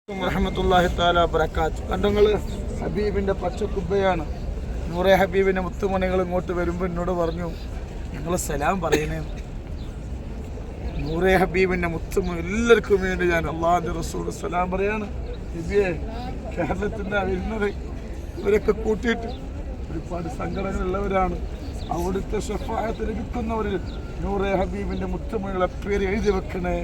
വറഹ്മത്തുള്ളാഹി തആല ബറകാത്ത്. കണ്ടങ്ങള് ഹബീബിന്റെ പച്ചക്കുബ്ബയാണ്. നൂറെ ഹബീബിന്റെ മുത്തുമണികൾ ഇങ്ങോട്ട് വരുമ്പോൾ എന്നോട് പറഞ്ഞു, ഞങ്ങൾ സലാം പറയണേ. നൂറെ ഹബീബിന്റെ മുത്തുമണി എല്ലാവർക്കും വേണ്ടി ഞാൻ അള്ളാഹുവിന്റെ റസൂൽ സലാം പറയാണ്. നബിയെ, കേരളത്തിന്റെ വരുന്നത് ഇവരൊക്കെ കൂട്ടിയിട്ട് ഒരുപാട് സംഘടനകളുള്ളവരാണ്. അവിടുത്തെ ഷഫാഅത്ത് ലഭിക്കുന്നവരിൽ നൂറെ ഹബീബിന്റെ മുത്തുമണികളെ പേര് എഴുതി വെക്കണേ.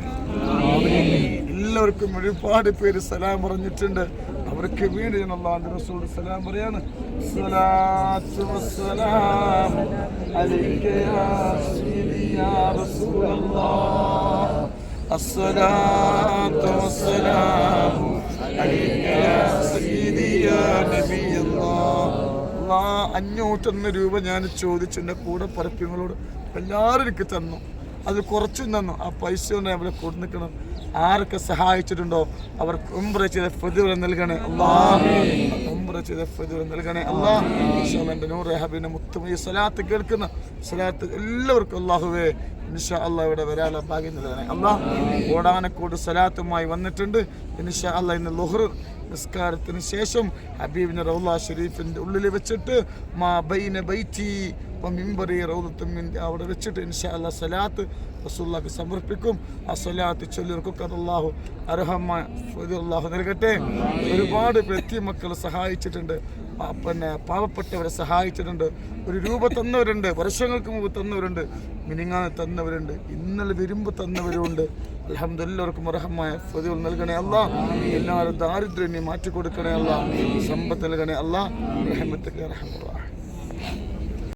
എല്ലാവർക്കും ഒരുപാട് പേര് സലാം പറഞ്ഞിട്ടുണ്ട്. അവർക്ക് വേണ്ടി ഞാൻ അല്ലാഹുവിന്റെ റസൂൽ സലാം പറയാണ്. സ്വലാത്തു വസ്സലാമു അലൈക യാ സയ്യിദി യാ റസൂലല്ലാഹ്. അസ്സലാത്തു വസ്സലാമു അലൈക യാ സയ്യിദി യാ നബിയല്ലാഹ്. 501 രൂപ ഞാൻ ചോദിച്ചു എൻ്റെ കൂടെ പറപ്പിങ്ങളോട്. എല്ലാവരും എനിക്ക് തന്നു, അത് കുറച്ചും തന്നു. ആ പൈസ കൊണ്ട് അവരെ കൊടുക്കണം. ആരൊക്കെ സഹായിച്ചിട്ടുണ്ടോ അവർക്ക് ഉംറ ചെയ്ത ഫദ്വ നൽകണേ അല്ലാഹ്. ഉംറ ചെയ്ത ഫദ്വ നൽകണേ അല്ലാഹ്. എൻ്റെ നൂറെ ഹബീബിന്റെ മുത്തുമണി സ്വലാത്ത് കേൾക്കുന്ന സ്വലാത്ത് എല്ലാവർക്കും അല്ലാഹുവേ ഇൻഷാ അല്ലാഹ് ഇവിടെ വരാനുള്ള ഭാഗ്യം നൽകണേ അല്ലാഹ്. ഓടാനക്കോട് സ്വലാത്തുമായി വന്നിട്ടുണ്ട്. ഇൻഷാ അല്ലാഹ് ഇന്ന് ളുഹ്ർ നിസ്കാരത്തിന് ശേഷം ഹബീബിന്റെ റൗള ഷരീഫിന്റെ ഉള്ളിൽ വെച്ചിട്ട് മാ ബൈന ബൈതി മിമ്പറി റൗദത്തുമിൻ അവിടെ വെച്ചിട്ട് ഇൻഷാ അല്ലാഹ് സലാത്ത് റസൂലുള്ളാഹിക്ക് സമർപ്പിക്കും. ആ സലാത്ത് ചൊല്ലിർക്കൊക്കെ അല്ലാഹു അർഹമായ അല്ലാഹു നൽകട്ടെ. ഒരുപാട് മക്കൾ സഹായിച്ചിട്ടുണ്ട്, പിന്നെ പാവപ്പെട്ടവരെ സഹായിച്ചിട്ടുണ്ട്. 1 രൂപ തന്നവരുണ്ട്, വർഷങ്ങൾക്ക് മുമ്പ് തന്നവരുണ്ട്, മിനിങ്ങാന്ന് തന്നവരുണ്ട്, ഇന്നലെ വരുമ്പോൾ തന്നവരുണ്ട്. അൽഹംദുലില്ലാഹ് എല്ലാവർക്കും അർഹമായ ഫദ്വ നൽകണേ അല്ലാഹ്. എല്ലാവരും ദാരിദ്ര്യം മാറ്റി കൊടുക്കണേ അല്ലാഹ്. സമ്പത്ത് നൽകണേ അല്ലാഹ്. റഹ്മത്തുക റഹ്മത്തുള്ളാഹി.